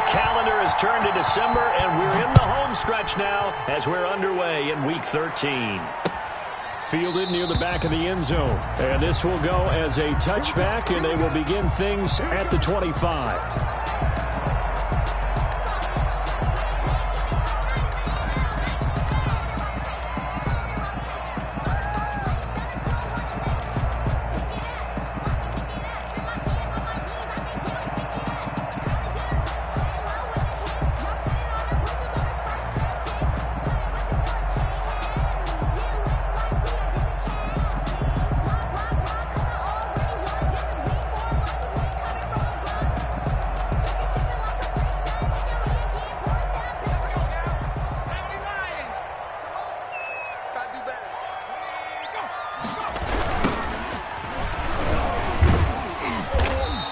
calendar has turned to December, and we're in the home stretch now as we're underway in Week 13. Fielded near the back of the end zone. And this will go as a touchback, and they will begin things at the 25.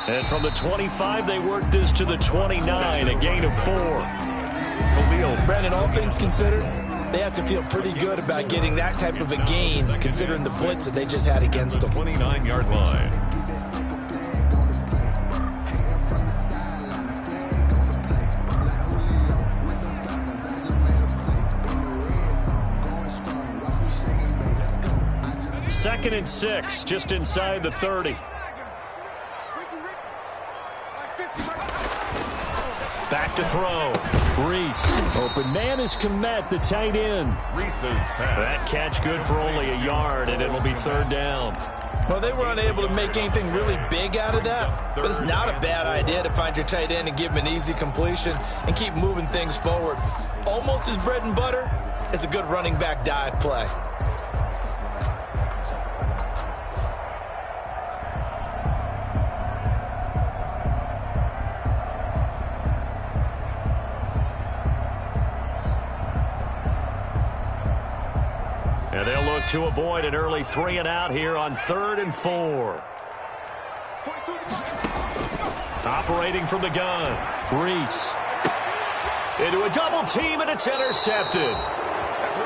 And from the 25, they work this to the 29, a gain of 4. Brandon, all things considered, they have to feel pretty good about getting that type of a gain, considering the blitz that they just had against them. 29-yard line. Second and 6, just inside the 30. Back to throw. Reese. Open man is Kmet, the tight end. Reese's pass. That catch good for only a yard, and it'll be third down. Well, they were unable to make anything really big out of that, but it's not a bad idea to find your tight end and give him an easy completion and keep moving things forward. Almost his bread and butter is a good running back dive play. And they'll look to avoid an early 3 and out here on 3rd and 4. Operating from the gun. Reese. Into a double team, and it's intercepted.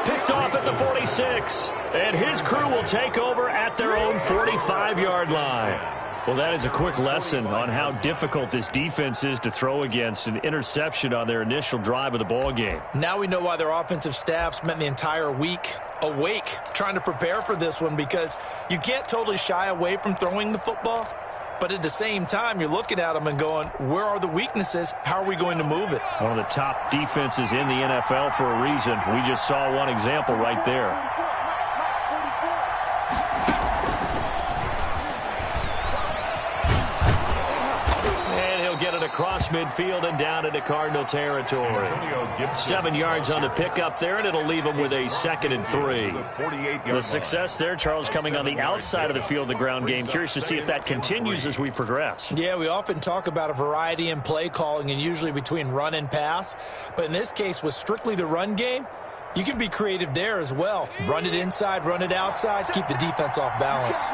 Picked off at the 46. And his crew will take over at their own 45-yard line. Well, that is a quick lesson on how difficult this defense is to throw against. An interception on their initial drive of the ball game. Now we know why their offensive staff spent the entire week awake trying to prepare for this one, because you can't totally shy away from throwing the football, but at the same time you're looking at them and going, where are the weaknesses? How are we going to move it? One of the top defenses in the NFL for a reason. We just saw one example right there. Across midfield and down into Cardinal territory. 7 yards on the pickup there, and it'll leave them with a 2nd and 3. The success there, Charles, coming on the outside of the field, the ground game. Curious to see if that continues as we progress. Yeah, we often talk about a variety in play calling and usually between run and pass. But in this case, with strictly the run game, you can be creative there as well. Run it inside, run it outside, keep the defense off balance.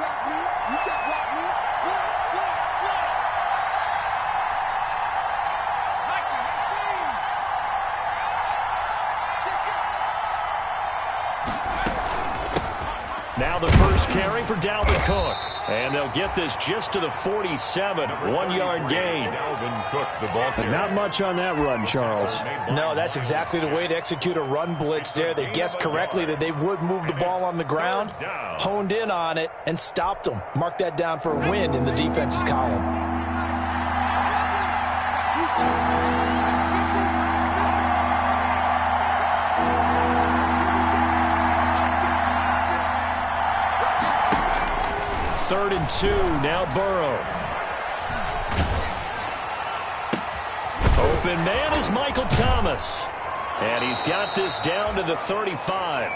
Now the first carry for Dalvin Cook. And they'll get this just to the 47. 1-yard gain. But not much on that run, Charles. No, that's exactly the way to execute a run blitz there. They guessed correctly that they would move the ball on the ground, honed in on it, and stopped them. Mark that down for a win in the defense's column. Third and 2, now Burrow. Open man is Michael Thomas. And he's got this down to the 35.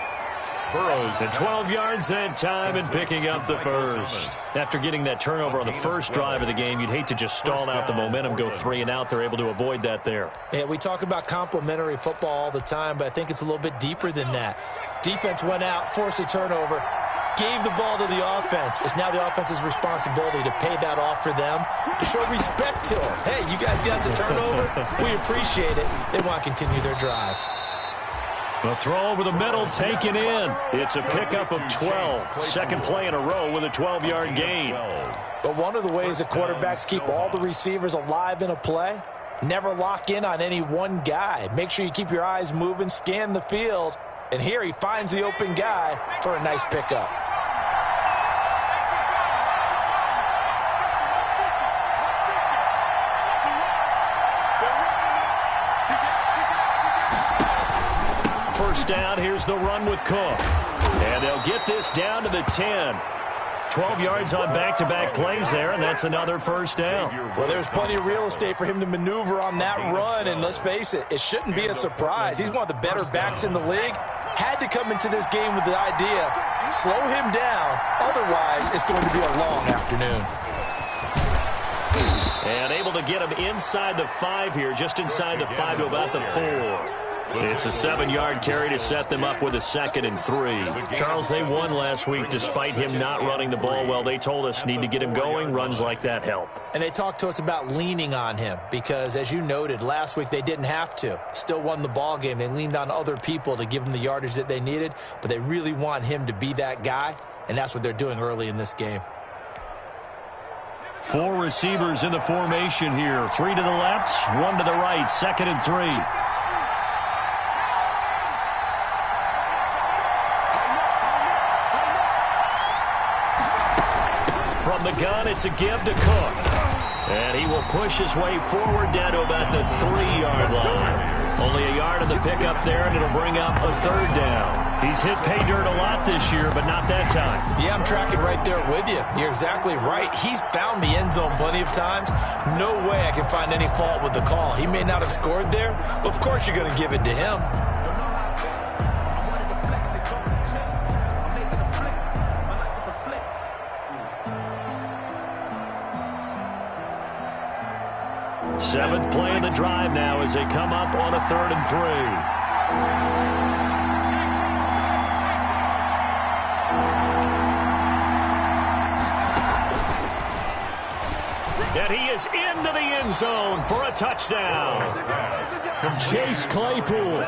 Burrows at 12 yards that time and picking up the first. After getting that turnover on the first drive of the game, you'd hate to just stall out the momentum, go 3 and out. They're able to avoid that there. Yeah, we talk about complementary football all the time, but I think it's a little bit deeper than that. Defense went out, forced a turnover, gave the ball to the offense. It's now the offense's responsibility to pay that off for them, to show respect to them. Hey, you guys got a turnover? We appreciate it. They want to continue their drive. The throw over the middle taken in. It's a pickup of 12. Second play in a row with a 12-yard gain. But one of the ways that quarterbacks keep all the receivers alive in a play Never lock in on any one guy. Make sure you keep your eyes moving, scan the field. And here he finds the open guy for a nice pickup. First down, here's the run with Cook. And they'll get this down to the 10. 12 yards on back-to-back plays there, and that's another first down. Well, there's plenty of real estate for him to maneuver on that run, and let's face it, it shouldn't be a surprise. He's one of the better backs in the league. Had to come into this game with the idea, slow him down, otherwise it's going to be a long afternoon. And able to get him inside the 5 here, just inside the 5 to about the 4. It's a 7-yard carry to set them up with a 2nd and 3. Charles, they won last week despite him not running the ball well. They told us need to get him going. Runs like that help. And they talked to us about leaning on him because, as you noted, last week they didn't have to. Still won the ball game. They leaned on other people to give them the yardage that they needed, but they really want him to be that guy, and that's what they're doing early in this game. 4 receivers in the formation here. 3 to the left, 1 to the right. 2nd and 3. From the gun, it's a give to Cook. And he will push his way forward down to about the 3-yard line. Only a yard on the pickup there, and it'll bring up a 3rd down. He's hit pay dirt a lot this year, but not that time. Yeah, I'm tracking right there with you. You're exactly right. He's found the end zone plenty of times. No way I can find any fault with the call. He may not have scored there, but of course you're going to give it to him. Seventh play of the drive now as they come up on a 3rd and 3. And he is into the end zone for a touchdown. Chase Claypool,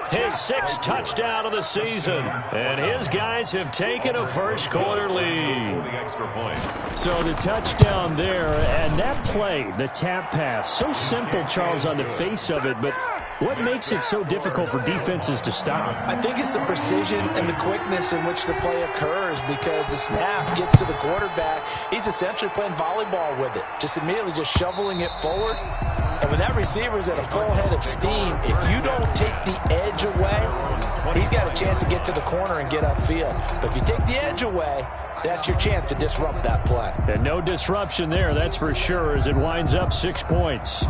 his 6th touchdown of the season. And his guys have taken a first-quarter lead. So the touchdown there, and that play, the tap pass, so simple, Charles, on the face of it, but what makes it so difficult for defenses to stop? I think it's the precision and the quickness in which the play occurs because the snap gets to the quarterback. He's essentially playing volleyball with it, just immediately just shoveling it forward. And when that receiver's at a full head of steam, if you don't take the edge away, he's got a chance to get to the corner and get upfield. But if you take the edge away, that's your chance to disrupt that play. And no disruption there, that's for sure, as it winds up 6 points.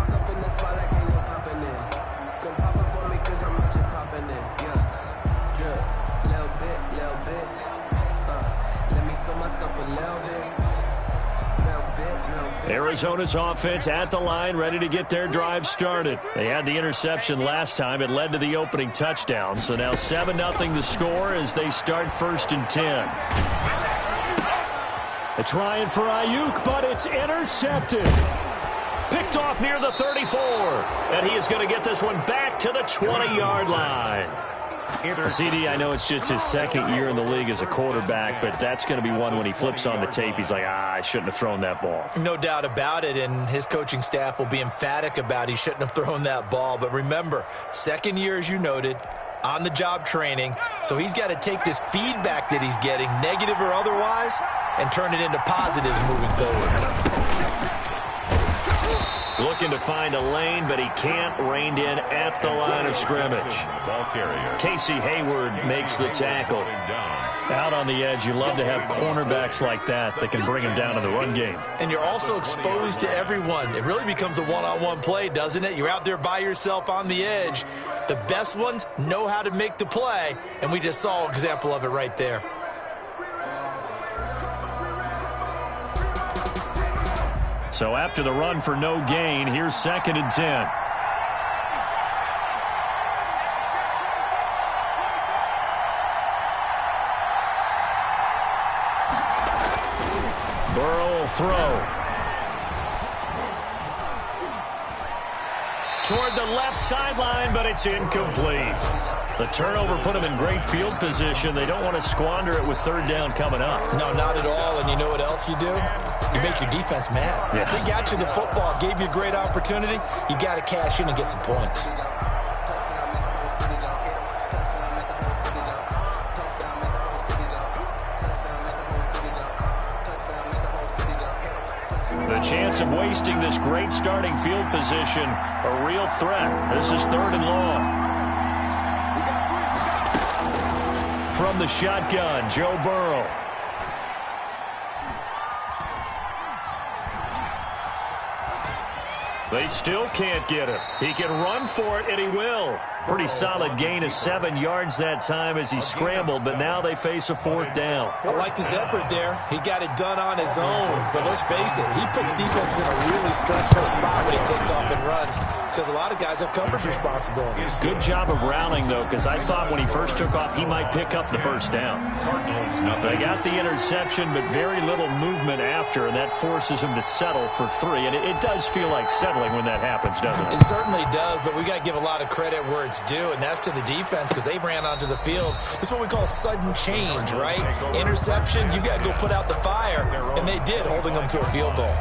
Arizona's offense at the line, ready to get their drive started. They had the interception last time. It led to the opening touchdown. So now 7-0 the score as they start 1st and 10. A trying for Ayuk, but it's intercepted. Picked off near the 34. And he is going to get this one back to the 20-yard line. CD, I know it's just his 2nd year in the league as a quarterback, but that's going to be one when he flips on the tape, he's like, I shouldn't have thrown that ball. No doubt about it, and his coaching staff will be emphatic about he shouldn't have thrown that ball. But remember, 2nd year, as you noted, on-the-job training, so he's got to take this feedback that he's getting, negative or otherwise, and turn it into positives moving forward. Looking to find a lane, but he can't. Reined in at the line of scrimmage. Casey Hayward makes the tackle. Out on the edge, you love to have cornerbacks like that can bring him down in the run game. And you're also exposed to everyone. It really becomes a one-on-one play, doesn't it? You're out there by yourself on the edge. The best ones know how to make the play, and we just saw an example of it right there. So after the run for no gain, here's 2nd and 10. Burrow will throw. Toward the left sideline, but it's incomplete. The turnover put them in great field position. They don't want to squander it with third down coming up. No, not at all. And you know what else you do? You make your defense mad. Yeah. They got you the football, gave you a great opportunity. You got to cash in and get some points. The chance of wasting this great starting field position, a real threat. This is 3rd and long. From the shotgun, Joe Burrow. They still can't get him. He can run for it, and he will. Pretty solid gain of 7 yards that time as he scrambled, but now they face a 4th down. I liked his effort there. He got it done on his own. But let's face it, he puts defenses in a really stressful spot when he takes off and runs because a lot of guys have coverage responsibilities. Good job of rallying, though, because I thought when he first took off, he might pick up the 1st down. They got the interception, but very little movement after, and that forces him to settle for 3. And it does feel like settling when that happens, doesn't it? It certainly does, but we got to give a lot of credit where it's due, and that's to the defense because they ran onto the field. It's what we call sudden change, right? Interception, you got to go put out the fire, and they did, holding them to a field goal.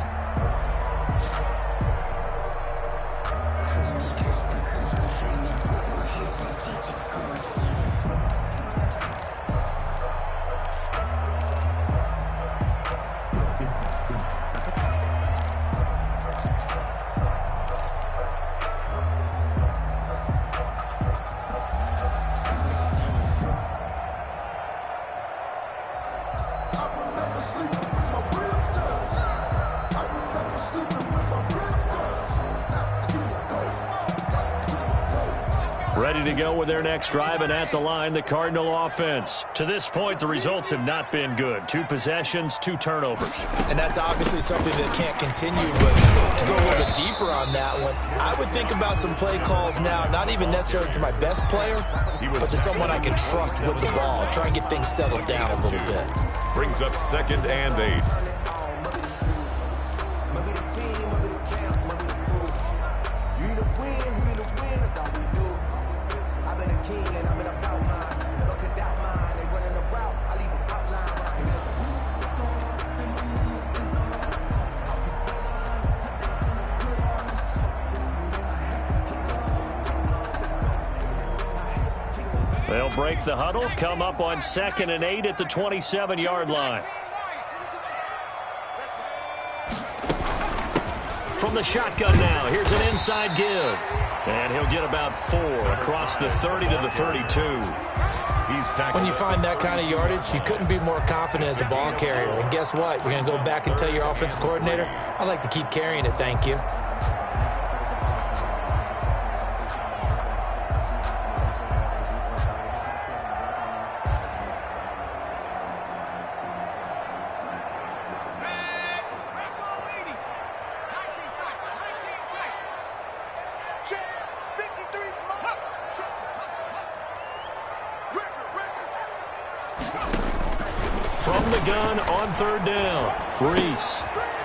Ready to go with their next drive, and at the line, the Cardinal offense. To this point, the results have not been good. 2 possessions, 2 turnovers. And that's obviously something that can't continue, but to go a little bit deeper on that one, I would think about some play calls now, not even necessarily to my best player, but to someone I can trust with the ball. Try and get things settled down a little bit. Brings up 2nd and 8. They'll break the huddle, come up on 2nd and 8 at the 27-yard line. From the shotgun now, here's an inside give. And he'll get about 4 across the 30 to the 32. When you find that kind of yardage, you couldn't be more confident as a ball carrier. And guess what? You're going to go back and tell your offensive coordinator, I'd like to keep carrying it, thank you. From the gun on 3rd down, Reese.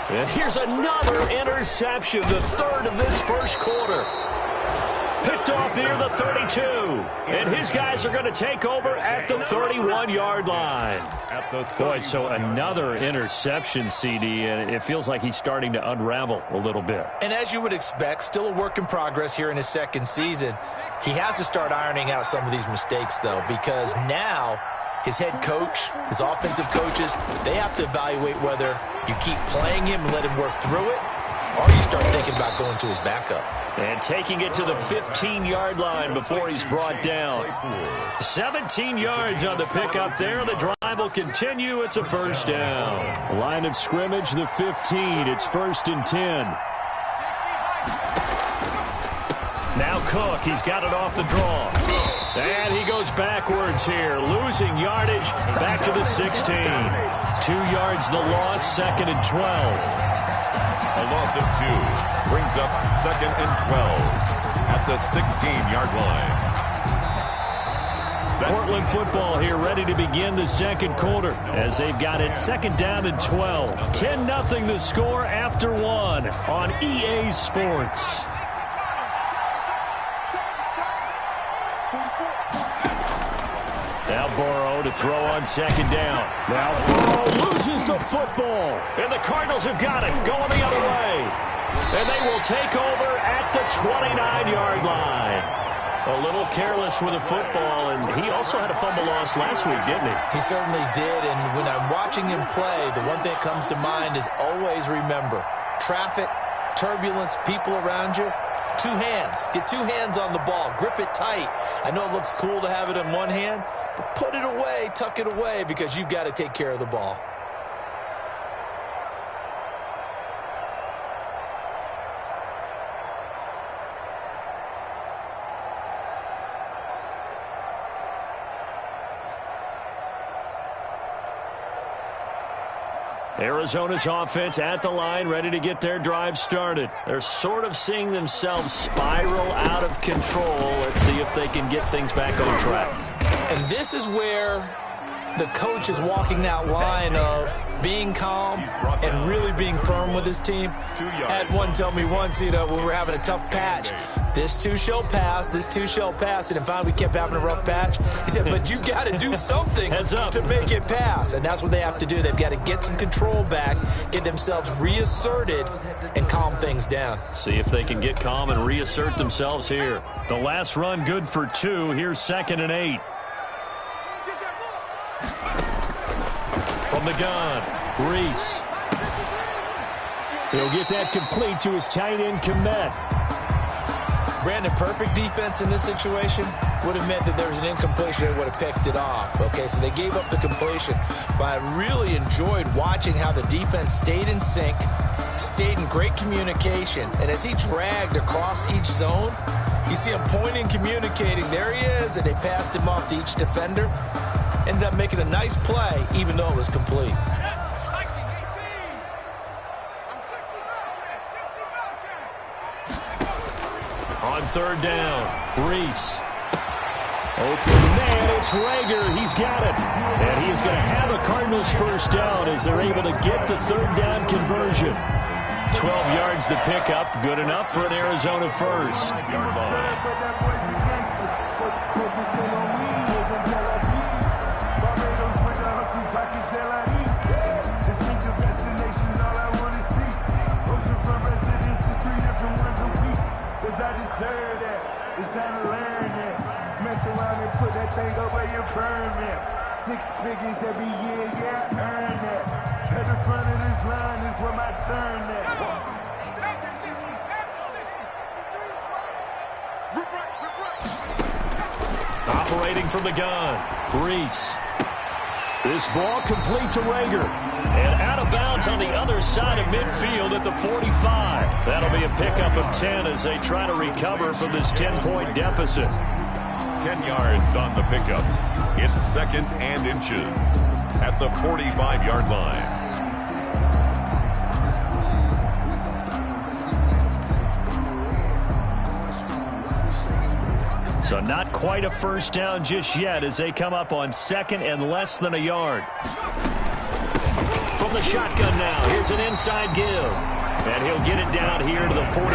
And here's another interception, the 3rd of this 1st quarter. Picked off near the 32. And his guys are going to take over at the 31-yard line. Boy, so another interception, CD, and it feels like he's starting to unravel a little bit. And as you would expect, still a work in progress here in his 2nd season. He has to start ironing out some of these mistakes, though, because now his head coach, his offensive coaches, they have to evaluate whether you keep playing him and let him work through it, or you start thinking about going to his backup. And taking it to the 15-yard line before he's brought down. 17 yards on the pickup there. The drive will continue. It's a 1st down. Line of scrimmage, the 15. It's 1st and 10. Now Cook, he's got it off the draw. And he goes backwards here, losing yardage back to the 16. 2 yards the loss, 2nd and 12. A loss of 2 brings up 2nd and 12 at the 16-yard line. Portland football here ready to begin the 2nd quarter as they've got it 2nd down and 12. 10-0 the score after 1 on EA Sports. Burrow to throw on second down. Now Burrow loses the football. And the Cardinals have got it, going the other way. And they will take over at the 29-yard line. A little careless with the football, and he also had a fumble loss last week, didn't he? He certainly did, and when I'm watching him play, the one thing that comes to mind is always remember, traffic, turbulence, people around you, two hands. Get two hands on the ball. Grip it tight. I know it looks cool to have it in one hand, but put it away, tuck it away, because you've got to take care of the ball. Arizona's offense at the line, ready to get their drive started. They're sort of seeing themselves spiral out of control. Let's see if they can get things back on track. And this is where the coach is walking that line of being calm and really being firm with his team. Had one tell me once, when we're having a tough patch, this too shall pass, this too shall pass. And finally we kept having a rough patch. He said, but you got to do something to make it pass. And that's what they have to do. They've got to get some control back, get themselves reasserted, and calm things down. See if they can get calm and reassert themselves here. The last run good for 2. Here's 2nd and 8. From the gun, Reese. He'll get that complete to his tight end, Komet. Brandon, perfect defense in this situation would have meant that there was an incompletion and would have picked it off. Okay, so they gave up the completion. But I really enjoyed watching how the defense stayed in sync, stayed in great communication. And as he dragged across each zone, you see him pointing, communicating. There he is, and they passed him off to each defender. Ended up making a nice play, even though it was complete. On 3rd down, Reese. Open man, it's Rager. He's got it. And he is going to have a Cardinals first down as they're able to get the 3rd down conversion. 12 yards to pick up. Good enough for an Arizona first. I deserve that. It's time to learn that. Mess around and put that thing up where you burn that. 6 figures every year, yeah, I earn that. At the front of this line is where my turn at. Operating from the gun, Reese. This ball complete to Rager. And out of bounds on the other side of midfield at the 45. That'll be a pickup of 10 as they try to recover from this 10-point deficit. 10 yards on the pickup. It's 2nd and inches at the 45-yard line. So not quite a first down just yet as they come up on 2nd and less than a yard. From the shotgun now, here's an inside give. And he'll get it down here to the 43.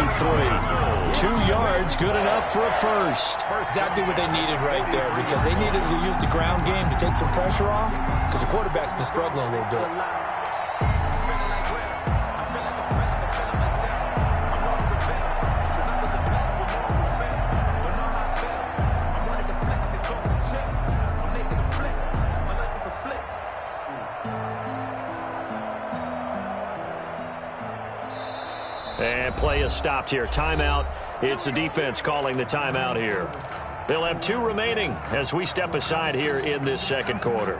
2 yards, good enough for a first. Exactly what they needed right there, because they needed to use the ground game to take some pressure off, because the quarterback's been struggling a little bit. And play is stopped here. Timeout. It's the defense calling the timeout here. They'll have 2 remaining as we step aside here in this 2nd quarter.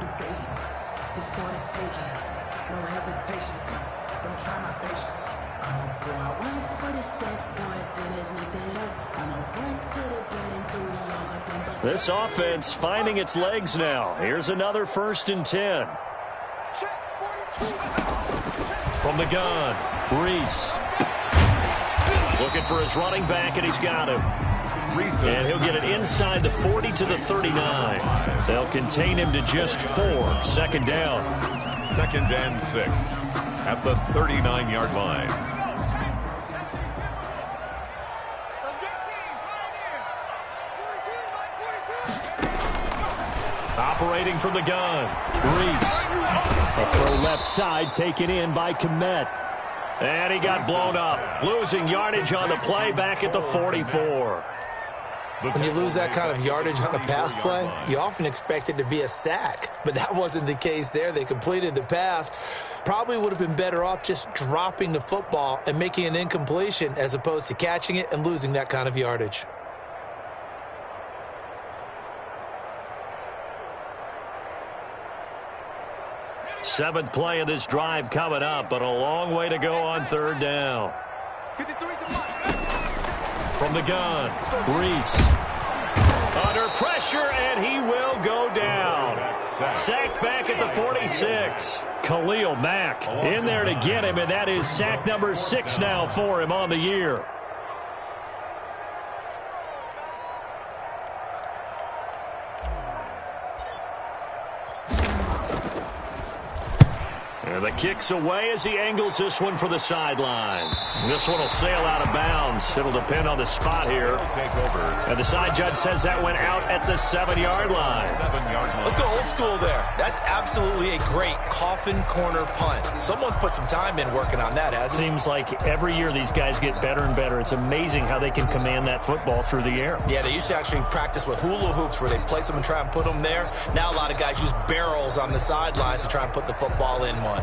This offense finding its legs now. Here's another 1st and 10. From the gun, Reese. Looking for his running back, and he's got him. And he'll get it inside the 40 to the 39. They'll contain him to just 4. 2nd down. 2nd and 6 at the 39-yard line. Operating from the gun, Reese. A throw left side taken in by Kmet. And he got blown up. Losing yardage on the play back at the 44. When you lose that kind of yardage on a pass play, you often expect it to be a sack. But that wasn't the case there. They completed the pass. Probably would have been better off just dropping the football and making an incompletion as opposed to catching it and losing that kind of yardage. Seventh play of this drive coming up, but a long way to go on third down. From the gun, Reese. Under pressure, and he will go down. Sacked back at the 46. Khalil Mack in there to get him, and that is sack number 6 now for him on the year. And the kick's away as he angles this one for the sideline. This one will sail out of bounds. It'll depend on the spot here. And the side judge says that went out at the 7-yard line. Let's go old school there. That's absolutely a great coffin corner punt. Someone's put some time in working on that, hasn't he? Seems like every year these guys get better and better. It's amazing how they can command that football through the air. Yeah, they used to actually practice with hula hoops where they place them and try and put them there. Now a lot of guys use barrels on the sidelines to try and put the football in one.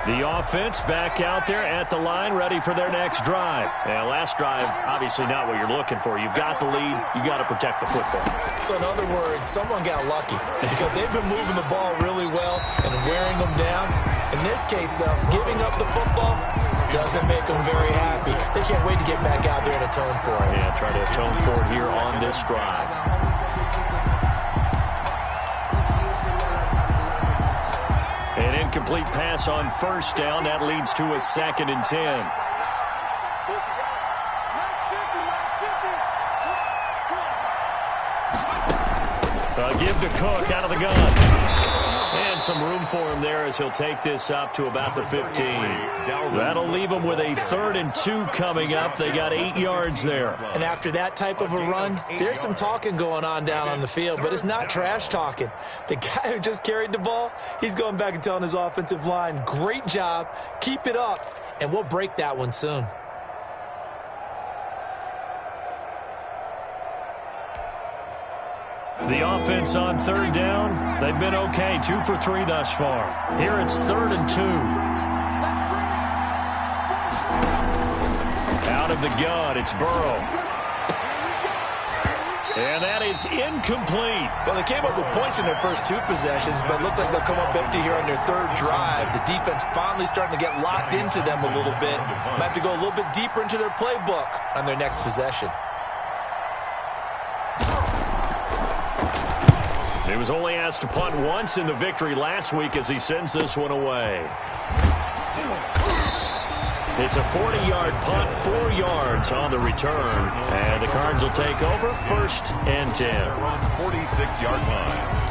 The offense back out there at the line, ready for their next drive. And last drive, obviously not what you're looking for. You've got the lead. You got to protect the football. So in other words, someone got lucky because they've been moving the ball really well and wearing them down. In this case, though, giving up the football doesn't make them very happy. They can't wait to get back out there and atone for it. Yeah, try to atone for it here on this drive. An incomplete pass on first down. That leads to a 2nd and 10. Give to Cook out of the gun. And some room for him there as he'll take this up to about the 15. That'll leave him with a 3rd and 2 coming up. They got 8 yards there. And after that type of a run, there's some talking going on down on the field, but it's not trash talking. The guy who just carried the ball, he's going back and telling his offensive line, great job, keep it up, and we'll break that one soon. The offense on third down, they've been okay. 2 for 3 thus far. Here it's 3rd and 2. Out of the gun, it's Burrow. And that is incomplete. Well, they came up with points in their first 2 possessions, but it looks like they'll come up empty here on their 3rd drive. The defense finally starting to get locked into them a little bit. Might have to go a little bit deeper into their playbook on their next possession. He was only asked to punt once in the victory last week as he sends this one away. It's a 40-yard punt, 4 yards on the return. And the Cards will take over 1st and 10. They're on 46-yard line.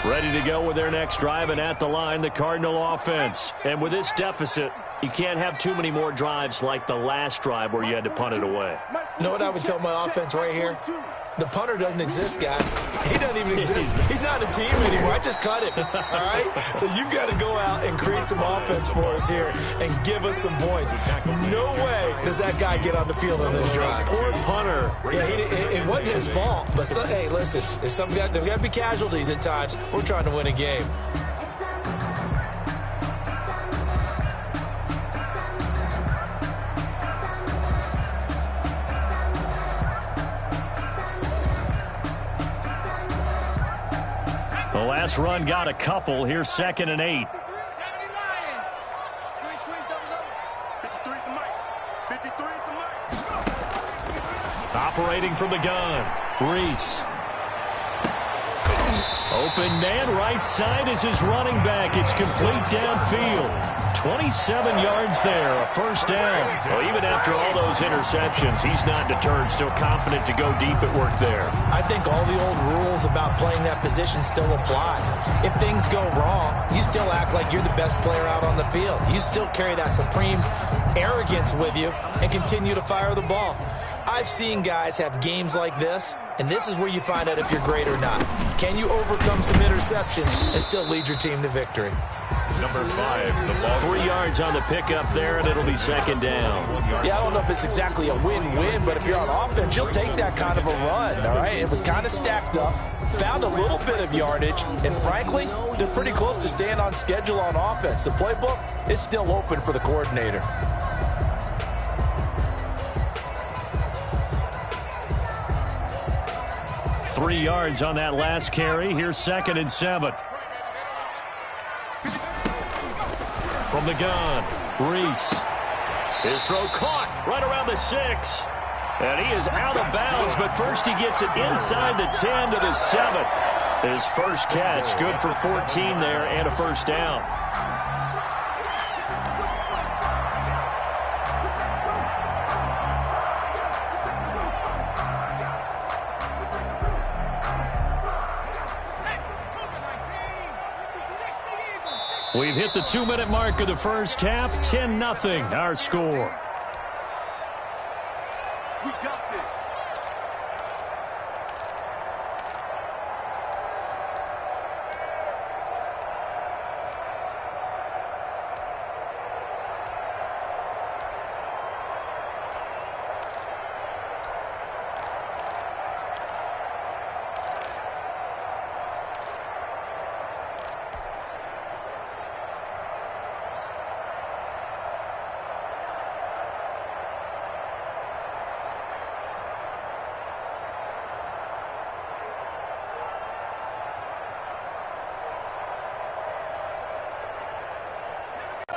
Ready to go with their next drive, and at the line, the Cardinal offense. And with this deficit, you can't have too many more drives like the last drive where you had to punt it away. You know what I would tell my offense right here? The punter doesn't exist, guys. He doesn't even exist. He's not a team anymore. I just cut him, all right? So you've got to go out and create some offense for us here and give us some points. No way does that guy get on the field on this drive. Poor punter. Yeah, it wasn't his fault. But, hey, listen, there's got to be casualties at times. We're trying to win a game. The last run got a couple. Here's 2nd and 8. Operating from the gun, Reese. Open man right side is his running back. It's complete downfield. 27 yards there, a first down. Well, even after all those interceptions, he's not deterred, still confident to go deep at work there. I think all the old rules about playing that position still apply. If things go wrong, you still act like you're the best player out on the field. You still carry that supreme arrogance with you and continue to fire the ball. I've seen guys have games like this, and this is where you find out if you're great or not. Can you overcome some interceptions and still lead your team to victory? Number 5, the ball. 3 yards on the pickup there, and it'll be second down. Yeah, I don't know if it's exactly a win-win, but if you're on offense, you'll take that kind of a run, all right? It was kind of stacked up, found a little bit of yardage, and frankly, they're pretty close to staying on schedule on offense. The playbook is still open for the coordinator. Three yards on that last carry. Here's 2nd and 7. From the gun, Reese. His throw caught right around the 6. And he is out of bounds, but first he gets it inside the 10 to the 7. His first catch, good for 14 there and a first down. We've hit the 2-minute mark of the first half. 10-0 our score. We got this.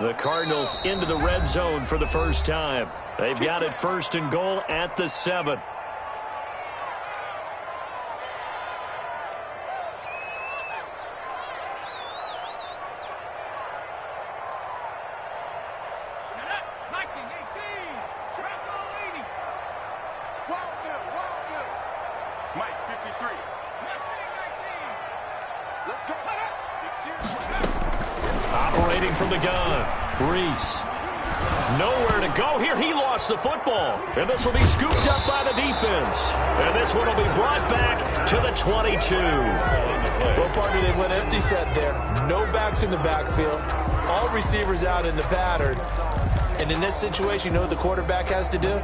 The Cardinals into the red zone for the first time. They've got it 1st and goal at the 7. Operating from the gun, Reese. Nowhere to go here. He lost the football. And this will be scooped up by the defense. And this one will be brought back to the 22. Well, partner, they went empty set there. No backs in the backfield. All receivers out in the pattern. And in this situation, you know what the quarterback has to do?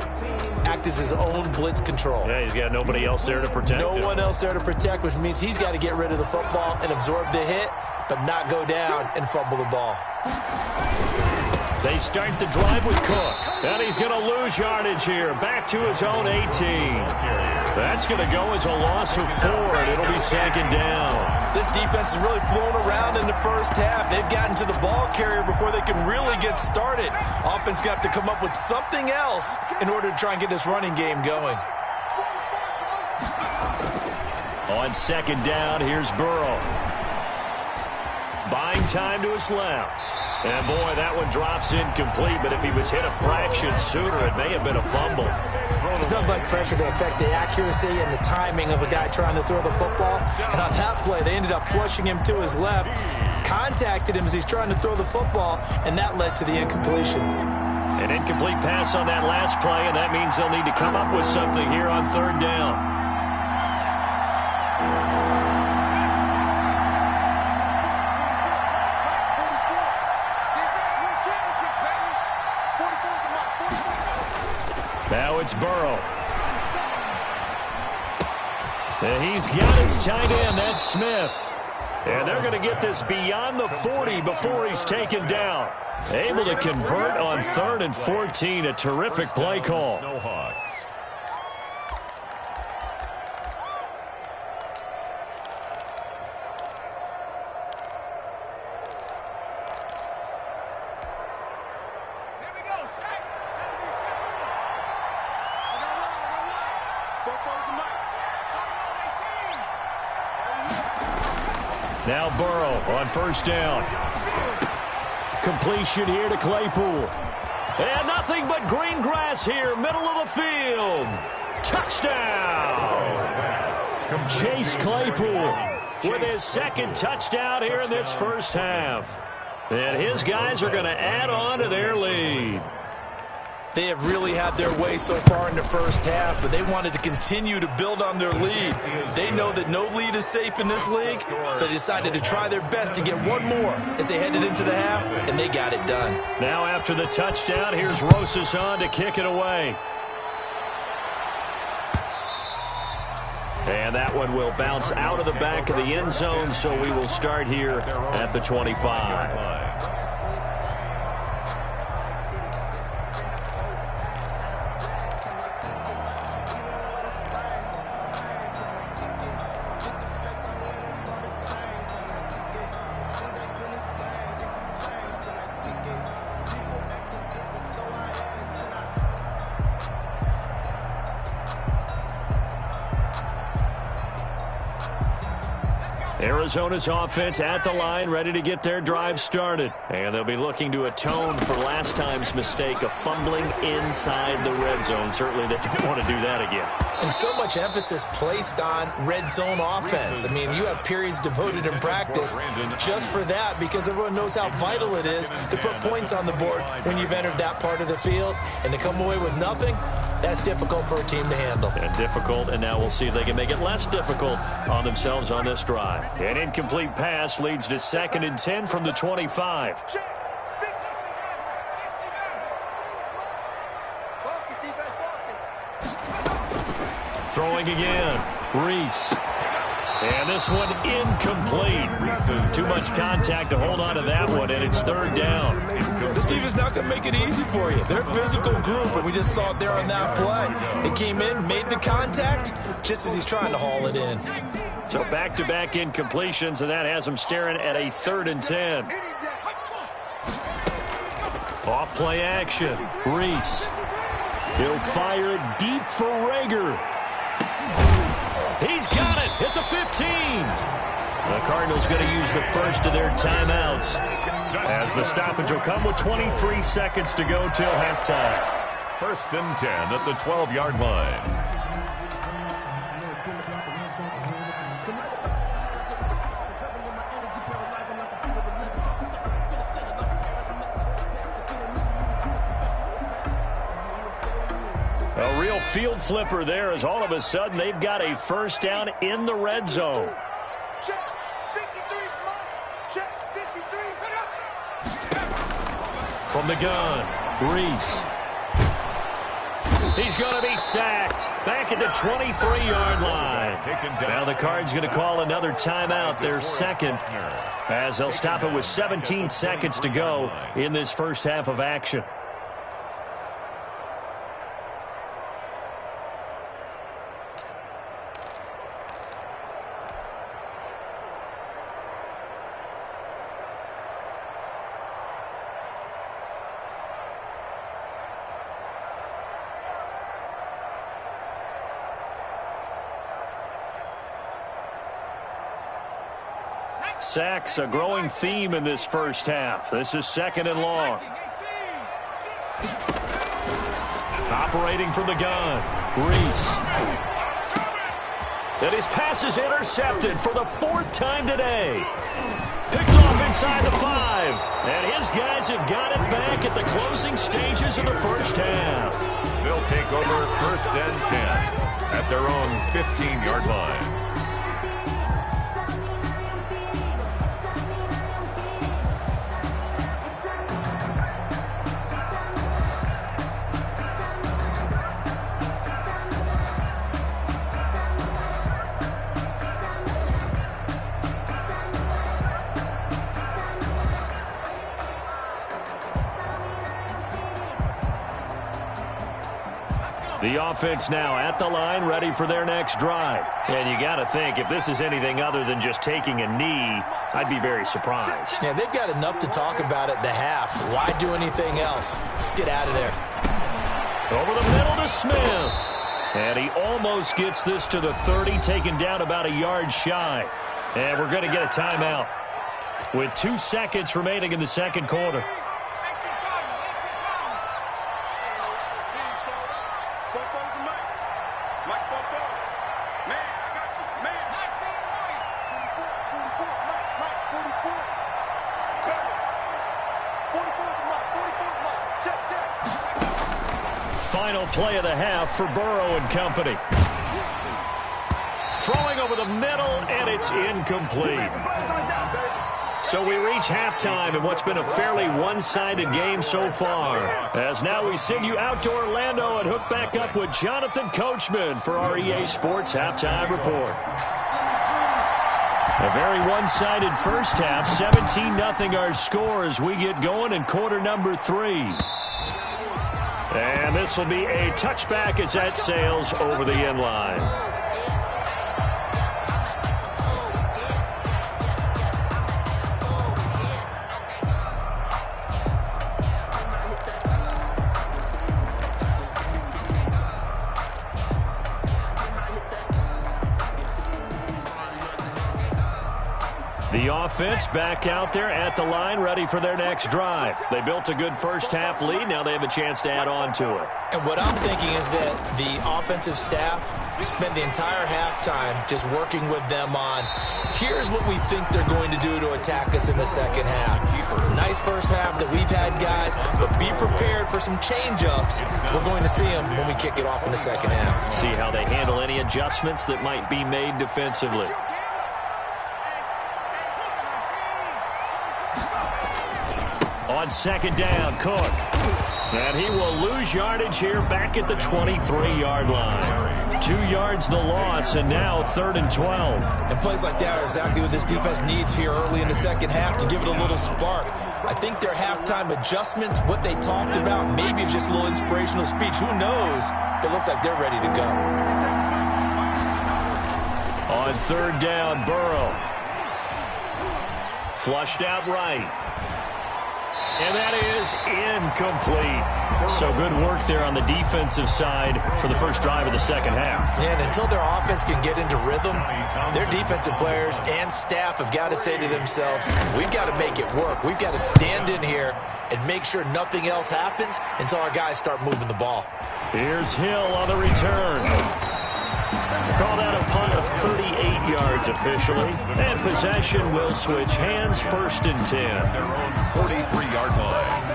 Act as his own blitz control. Yeah, he's got nobody else there to protect him. No one else there to protect, which means he's got to get rid of the football and absorb the hit, but not go down and fumble the ball. They start the drive with Cook. And he's going to lose yardage here. Back to his own 18. That's going to go as a loss of 4, and it'll be 2nd down. This defense has really flown around in the first half. They've gotten to the ball carrier before they can really get started. Offense got to come up with something else in order to try and get this running game going. On 2nd down, here's Burrow. Buying time to his left. And, boy, that one drops incomplete, but if he was hit a fraction sooner, it may have been a fumble. It's not like pressure to affect the accuracy and the timing of a guy trying to throw the football. And on that play, they ended up flushing him to his left, contacted him as he's trying to throw the football, and that led to the incompletion. An incomplete pass on that last play, and that means they'll need to come up with something here on 3rd down. Now it's Burrow. And he's got his tight end, that's Smith. And they're going to get this beyond the 40 before he's taken down. Able to convert on 3rd and 14, a terrific play call. No Hogs. Now Burrow on first down. Completion here to Claypool. And nothing but green grass here, middle of the field. Touchdown! Chase Claypool with his second touchdown here in this first half. And his guys are going to add on to their lead. They have really had their way so far in the first half, but they wanted to continue to build on their lead. They know that no lead is safe in this league, so they decided to try their best to get one more as they headed into the half, and they got it done. Now after the touchdown, here's Rosas on to kick it away. And that one will bounce out of the back of the end zone, so we will start here at the 25. Arizona's offense at the line, ready to get their drive started. And they'll be looking to atone for last time's mistake of fumbling inside the red zone. Certainly they don't want to do that again. And so much emphasis placed on red zone offense. I mean, you have periods devoted in practice just for that because everyone knows how vital it is to put points on the board when you've entered that part of the field. And to come away with nothing, that's difficult for a team to handle. And difficult, and now we'll see if they can make it less difficult on themselves on this drive. An incomplete pass leads to 2nd and 10 from the 25. Throwing again, Reese. And this one incomplete. Too much contact to hold on to that one, and it's 3rd down. This defense not going to make it easy for you. They're a physical group, and we just saw it there on that play. They came in, made the contact, just as he's trying to haul it in. So back-to-back incompletions, and that has them staring at a 3rd and 10. Off play action, Reese. He'll fire it deep for Rager. He's got it at the 15. The Cardinals going to use the first of their timeouts as the stoppage will come with 23 seconds to go till halftime. 1st and 10 at the 12-yard line. A real field flipper there as all of a sudden they've got a first down in the red zone. From the gun, Reese. He's going to be sacked back at the 23-yard line. Now the Cards going to call another timeout, their 2nd, as they'll stop it with 17 seconds to go in this first half of action. Sacks, a growing theme in this first half. This is 2nd and long. Operating from the gun, Reese. And his pass is intercepted for the 4th time today. Picked off inside the 5. And his guys have got it back at the closing stages of the first half. They'll take over 1st and 10 at their own 15-yard line. The offense now at the line, ready for their next drive. And you got to think, if this is anything other than just taking a knee, I'd be very surprised. Yeah, they've got enough to talk about at the half. Why do anything else? Just get out of there. Over the middle to Smith. And he almost gets this to the 30, taken down about a yard shy. And we're going to get a timeout with 2 seconds remaining in the second quarter. Final play of the half for Burrow and company. Throwing over the middle, and it's incomplete. So we reach halftime in what's been a fairly one-sided game so far. As now we send you out to Orlando and hook back up with Jonathan Coachman for our EA Sports Halftime Report. A very one-sided first half, 17-0 our score as we get going in quarter number 3. And this will be a touchback as that sails over the end line. The offense back out there at the line, ready for their next drive. They built a good first-half lead. Now they have a chance to add on to it. And what I'm thinking is that the offensive staff spent the entire halftime just working with them on, here's what we think they're going to do to attack us in the second half. Nice first half that we've had, guys, but be prepared for some change-ups. We're going to see them when we kick it off in the second half. See how they handle any adjustments that might be made defensively. On second down, Cook. And he will lose yardage here back at the 23-yard line. 2 yards the loss, and now 3rd and 12. And plays like that are exactly what this defense needs here early in the second half to give it a little spark. I think their halftime adjustments, what they talked about, maybe it's just a little inspirational speech. Who knows? But it looks like they're ready to go. On 3rd down, Burrow. Flushed out right. And that is incomplete. So good work there on the defensive side for the first drive of the second half. Yeah, and until their offense can get into rhythm, their defensive players and staff have got to say to themselves, we've got to make it work. We've got to stand in here and make sure nothing else happens until our guys start moving the ball. Here's Hill on the return. Called out a punt of 38 yards officially. And possession will switch hands, 1st and 10. Their own 43-yard line.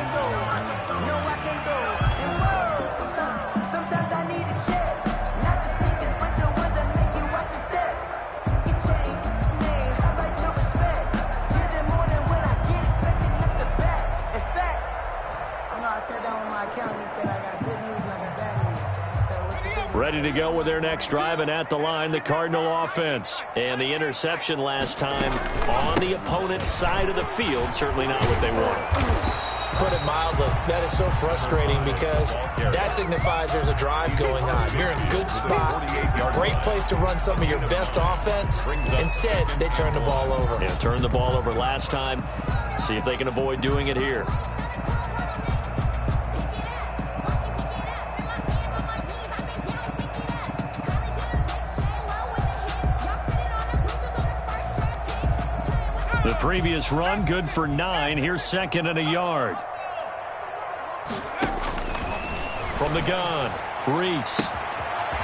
Ready to go with their next drive, and at the line, the Cardinal offense. And the interception last time on the opponent's side of the field, certainly not what they wanted. Put it mildly, that is so frustrating because that signifies there's a drive going on. You're in a good spot, great place to run some of your best offense. Instead, they turn the ball over. Yeah, turned the ball over last time. See if they can avoid doing it here. The previous run, good for 9. Here's 2nd and a yard. From the gun, Reese.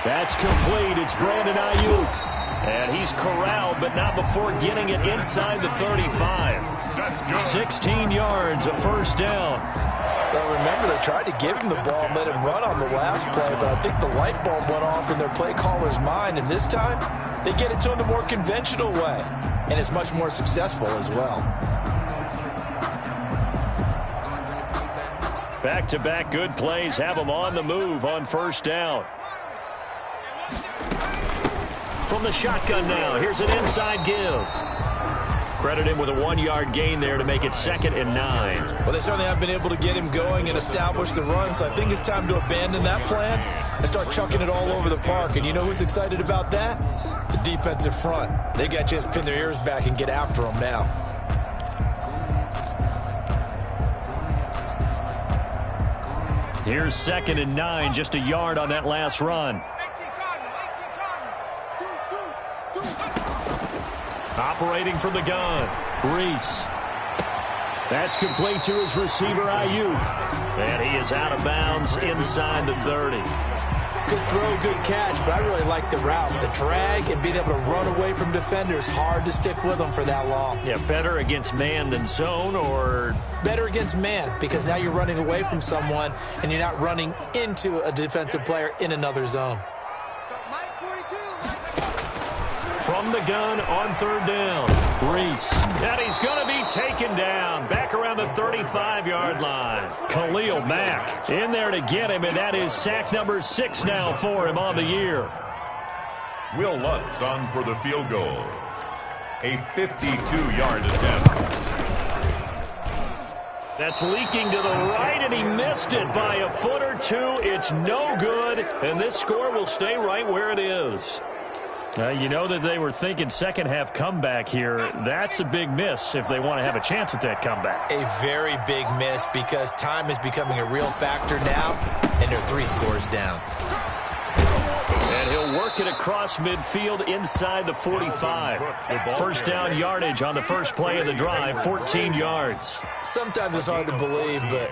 That's complete. It's Brandon Ayuk. And he's corralled, but not before getting it inside the 35. 16 yards, a 1st down. Well, remember, they tried to give him the ball and let him run on the last play, but I think the light bulb went off in their play caller's mind, and this time, they get it to him the more conventional way. And it's much more successful as well. Back-to-back good plays have them on the move on 1st down. From the shotgun now, here's an inside give. Credit him with a 1-yard gain there to make it 2nd and 9. Well, they certainly have been able to get him going and establish the run, so I think it's time to abandon that plan and start chucking it all over the park. And you know who's excited about that? The defensive front. They got a chance to pin their ears back and get after them now. Here's 2nd and 9, just a yard on that last run. Operating from the gun, Reese. That's complete to his receiver, Ayuk. And he is out of bounds inside the 30. Good throw, good catch, but I really like the route. The drag and being able to run away from defenders, hard to stick with them for that long. Yeah, better against man than zone, or? Better against man, because now you're running away from someone and you're not running into a defensive player in another zone. From the gun on third down, Reese. And he's going to be taken down back around the 35-yard line. Khalil Mack in there to get him, and that is sack number 6 now for him on the year. Will Lutz on for the field goal. A 52-yard attempt. That's leaking to the right, and he missed it by a foot or two. It's no good, and this score will stay right where it is. You know that they were thinking second-half comeback here. That's a big miss if they want to have a chance at that comeback. A very big miss because time is becoming a real factor now, and they're 3 scores down. And he'll work it across midfield inside the 45. First down yardage on the first play of the drive, 14 yards. Sometimes it's hard to believe, but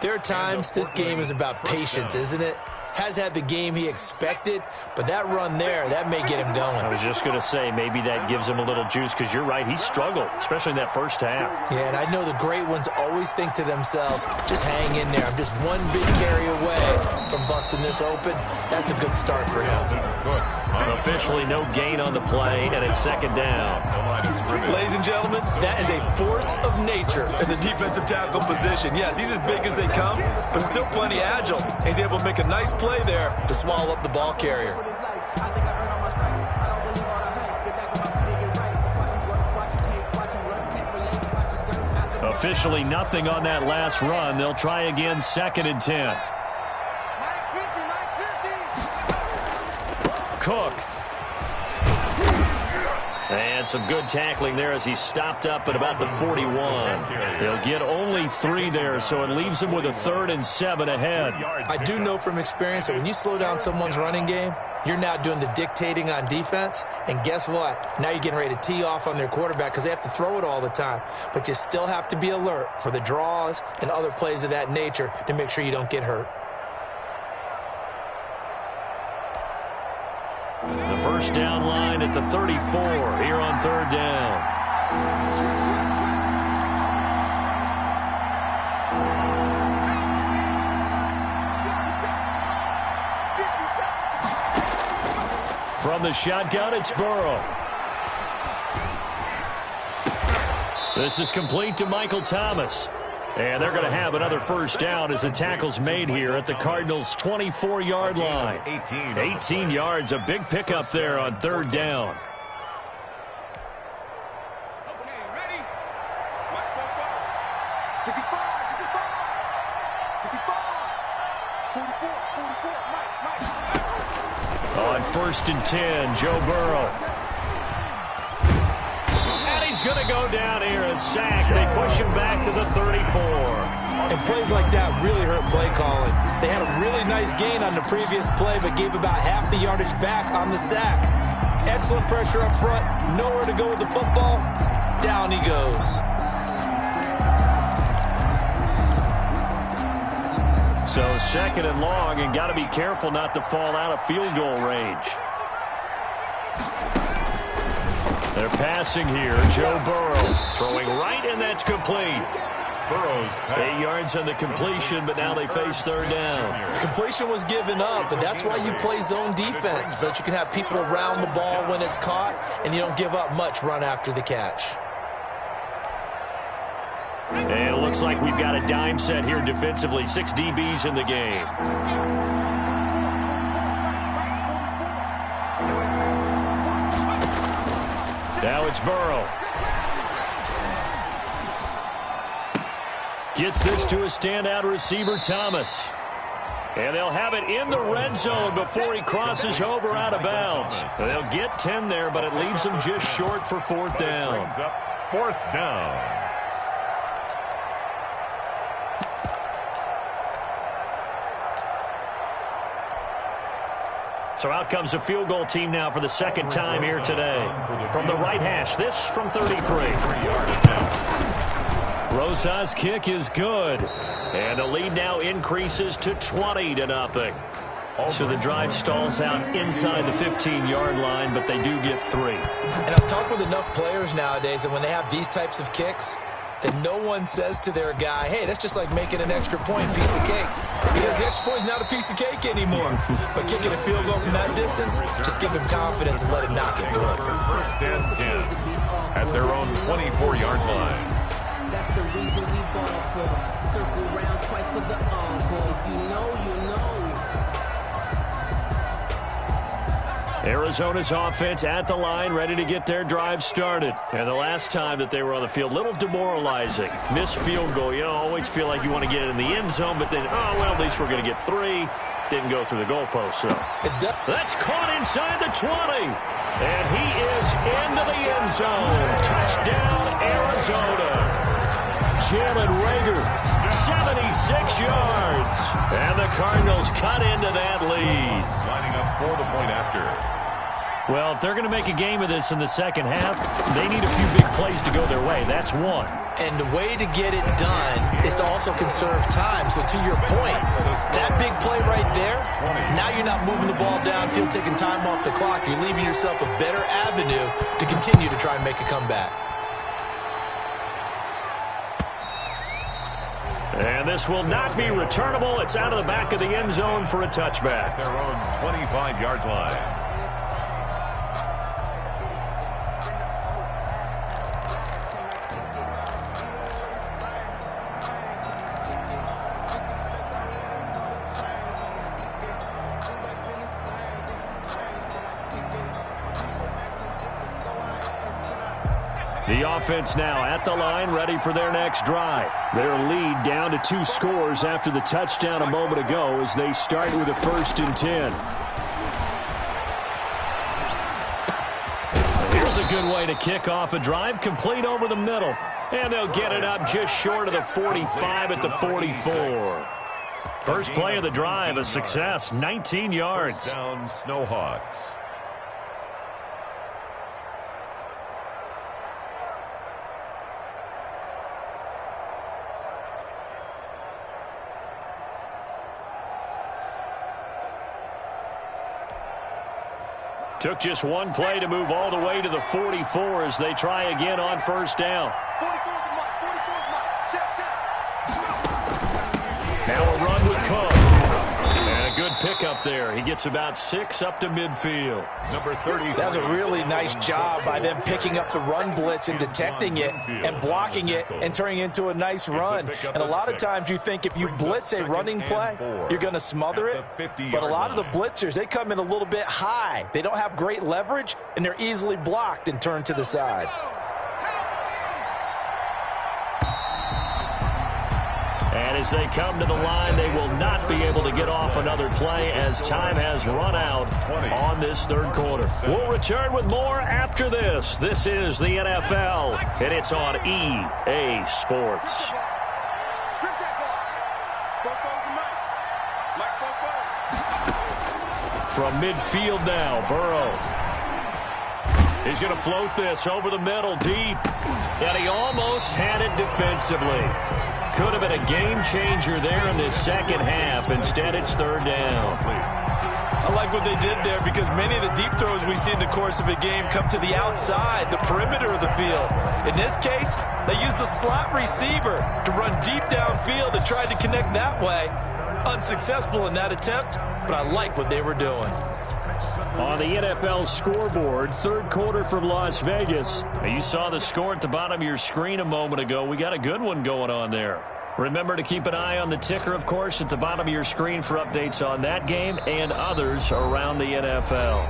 there are times this game is about patience, isn't it? Has had the game he expected, but that run there, that may get him going. I was just going to say, maybe that gives him a little juice, because you're right, he struggled, especially in that first half. Yeah, and I know the great ones always think to themselves, just hang in there. I'm just one big carry away from busting this open. That's a good start for him. Officially no gain on the play, and it's second down. Ladies and gentlemen, that is a force of nature in the defensive tackle position. Yes, he's as big as they come, but still plenty agile. He's able to make a nice play there to swallow up the ball carrier. Officially nothing on that last run. They'll try again, second and 10. Cook. And some good tackling there as he stopped up at about the 41. He'll get only 3 there, so it leaves him with a 3rd and 7 ahead. I do know from experience that when you slow down someone's running game, you're now doing the dictating on defense, and guess what? Now you're getting ready to tee off on their quarterback because they have to throw it all the time. But you still have to be alert for the draws and other plays of that nature to make sure you don't get hurt. The first down line at the 34 here on third down. From the shotgun, it's Burrow. This is complete to Michael Thomas. And they're going to have another first down as the tackle's made here at the Cardinals' 24-yard line. 18 yards, a big pickup there on third down. On first and 10, Joe Burrow. He's going to go down here, a sack. They push him back to the 34. And plays like that really hurt play calling. They had a really nice gain on the previous play, but gave about half the yardage back on the sack. Excellent pressure up front. Nowhere to go with the football. Down he goes. So second and long, and got to be careful not to fall out of field goal range. They're passing here. Joe Burrow throwing right, and that's complete. Burrow's 8 yards on the completion, but now they face third down. The completion was given up, but that's why you play zone defense, so that you can have people around the ball when it's caught, and you don't give up much run after the catch. And it looks like we've got a dime set here defensively. 6 DBs in the game. Now it's Burrow. Gets this to a standout receiver, Thomas. And they'll have it in the red zone before he crosses over out of bounds. They'll get 10 there, but it leaves them just short for fourth down. Brings up fourth down. So out comes a field goal team now for the second time here today. From the right hash, this from 33. Rosa's kick is good. And the lead now increases to 20-0. So the drive stalls out inside the 15-yard line, but they do get 3. And I've talked with enough players nowadays that when they have these types of kicks, that no one says to their guy, hey, that's just like making an extra point, piece of cake. Because the extra point is not a piece of cake anymore. But kicking a field goal from that distance, just give him confidence and let him knock it through. First and 10 at their own 24-yard line. That's the reason we ball for. Circle round twice for the encore. If you know, you know. Arizona's offense at the line, ready to get their drive started. And the last time that they were on the field, little demoralizing. Missed field goal. You know, always feel like you want to get it in the end zone, but then, oh, well, at least we're going to get 3. Didn't go through the goalpost, so. That's caught inside the 20. And he is into the end zone. Touchdown, Arizona. Jalen Reagor, 76 yards. And the Cardinals cut into that lead. Lining up for the point after. Well, if they're going to make a game of this in the second half, they need a few big plays to go their way. That's one. And the way to get it done is to also conserve time. So to your point, that big play right there, now you're not moving the ball downfield, taking time off the clock. You're leaving yourself a better avenue to continue to try and make a comeback. And this will not be returnable. It's out of the back of the end zone for a touchback. Their own 25-yard line. The offense now at the line, ready for their next drive. Their lead down to 2 scores after the touchdown a moment ago as they start with a 1st and 10. Here's a good way to kick off a drive, complete over the middle. And they'll get it up just short of the 45 at the 44. First play of the drive, a success, 19 yards. Down Snowhawks. Took just one play to move all the way to the 44 as they try again on first down. Now a run with Cook. And a good pickup there. He gets about 6 up to midfield. Number 30. That was a really nice job by them picking up the run blitz and detecting it and blocking it and turning it into a nice run. And a lot of times you think if you blitz a running play, you're going to smother it. But a lot of the blitzers, they come in a little bit high. They don't have great leverage, and they're easily blocked and turned to the side. And as they come to the line, they will not be able to get off another play as time has run out on this third quarter. We'll return with more after this. This is the NFL, and it's on EA Sports. From midfield now, Burrow. He's going to float this over the middle deep. And he almost had it defensively. Could have been a game changer there in this second half. Instead, it's third down. I like what they did there because many of the deep throws we see in the course of a game come to the outside, the perimeter of the field. In this case, they used a slot receiver to run deep downfield and tried to connect that way. Unsuccessful in that attempt, but I like what they were doing. On the NFL scoreboard, third quarter from Las Vegas. You saw the score at the bottom of your screen a moment ago. We got a good one going on there. Remember to keep an eye on the ticker, of course, at the bottom of your screen for updates on that game and others around the NFL.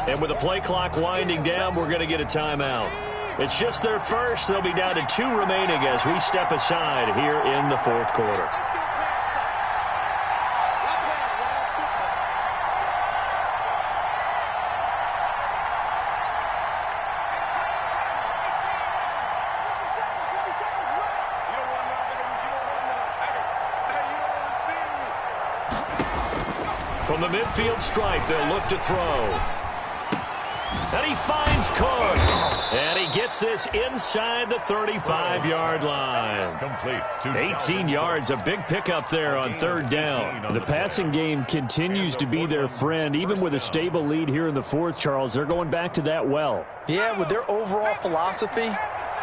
And with the play clock winding down, we're going to get a timeout. It's just their first. They'll be down to 2 remaining as we step aside here in the fourth quarter. From From the midfield stripe, they'll look to throw. And he finds Cook. And he gets this inside the 35-yard line. Complete. 18 yards, a big pickup there on third down. The passing game continues to be their friend. Even with a stable lead here in the fourth, Charles, they're going back to that well. Yeah, with their overall philosophy,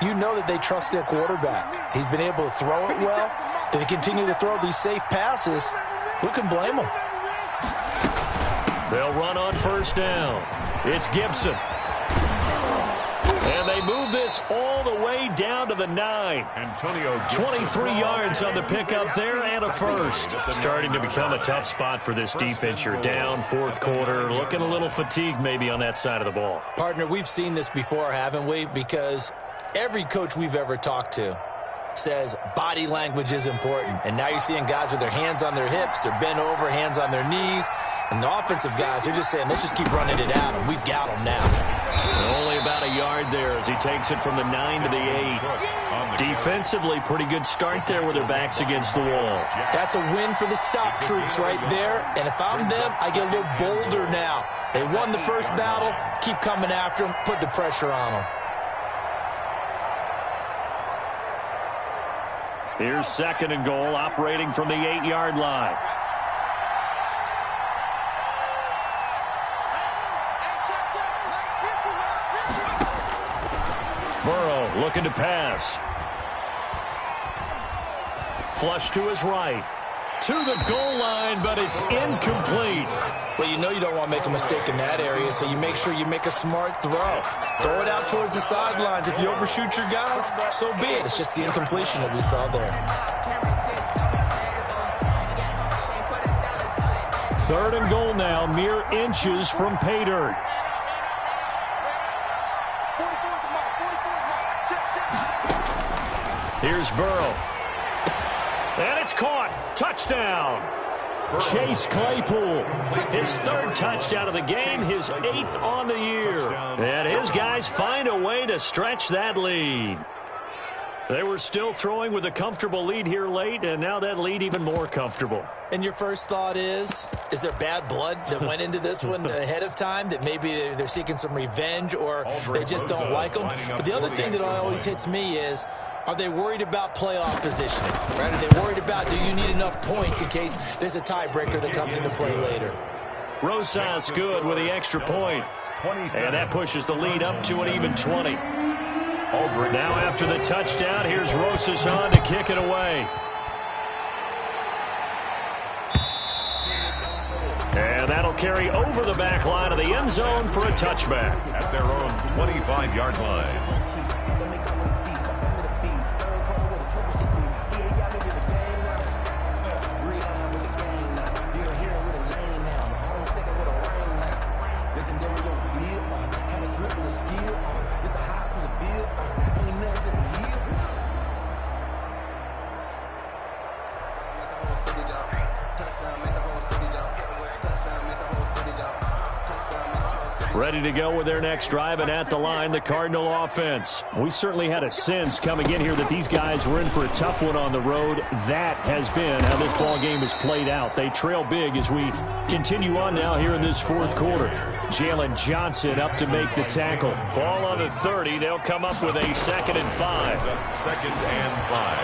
you know that they trust their quarterback. He's been able to throw it well. They continue to throw these safe passes. Who can blame them? They'll run on first down. It's Gibson. And they move this all the way down to the 9. 23 yards on the pickup there and a first. Starting to become a tough spot for this defense. You're down fourth quarter, looking a little fatigued maybe on that side of the ball. Partner, we've seen this before, haven't we? Because every coach we've ever talked to says body language is important. And now you're seeing guys with their hands on their hips, they're bent over, hands on their knees. And the offensive guys, they're just saying, let's just keep running it at them. We've got them now. Only about a yard there as he takes it from the 9 to the 8. Defensively, pretty good start there with their backs against the wall. That's a win for the stop troops right there. And if I'm them, I get a little bolder now. They won the first battle. Keep coming after them. Put the pressure on them. Here's second and goal, operating from the 8-yard line. Burrow looking to pass. Flush to his right. To the goal line, but it's incomplete. Well, you know you don't want to make a mistake in that area, so you make sure you make a smart throw. Throw it out towards the sidelines. If you overshoot your guy, so be it. It's just the incompletion that we saw there. Third and goal now, mere inches from pay dirt. Here's Burrow. And it's caught. Touchdown. Chase Claypool. His third touchdown of the game, his 8th on the year. And his guys find a way to stretch that lead. They were still throwing with a comfortable lead here late, and now that lead even more comfortable. And your first thought is there bad blood that went into this one ahead of time, that maybe they're seeking some revenge or they just don't like them? But the other thing that always hits me is, are they worried about playoff positioning? Right? Are they worried about, do you need enough points in case there's a tiebreaker that comes into play later? Rosas good with the extra point. And that pushes the lead up to an even 20. Now after the touchdown, here's Rosas on to kick it away. And that'll carry over the back line of the end zone for a touchback. At their own 25-yard line. Ready to go with their next drive, and at the line, the Cardinal offense. We certainly had a sense coming in here that these guys were in for a tough one on the road. That has been how this ball game has played out. They trail big as we continue on now here in this fourth quarter. Jalen Johnson up to make the tackle. Ball on the 30. They'll come up with a 2nd and 5. 2nd and 5.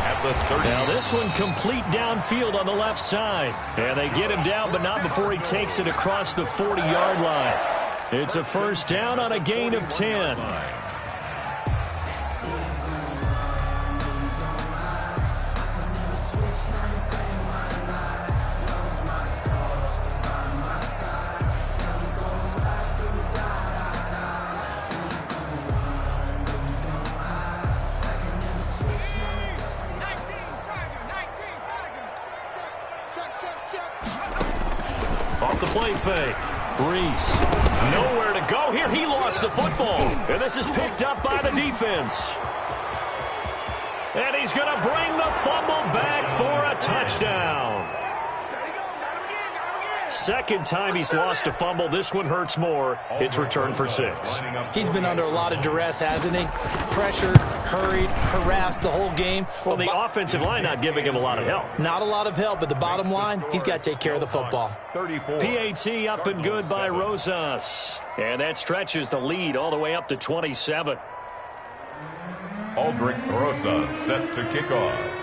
At the 30. Now this one complete downfield on the left side. And they get him down, but not before he takes it across the 40-yard line. It's a first down on a gain of 10. Off the play fake. Reese, nowhere to go here. He lost the football. And this is picked up by the defense. And he's going to bring the fumble back for a touchdown. second time he's lost a fumble. This one hurts more. It's returned for 6. He's been under a lot of duress, hasn't he? Pressured, hurried, harassed the whole game. Well, the offensive line not giving him a lot of help. Not a lot of help, but the bottom line, he's got to take care of the football. 34. PAT up and good by Rosas. And that stretches the lead all the way up to 27. Aldrich Rosas set to kick off.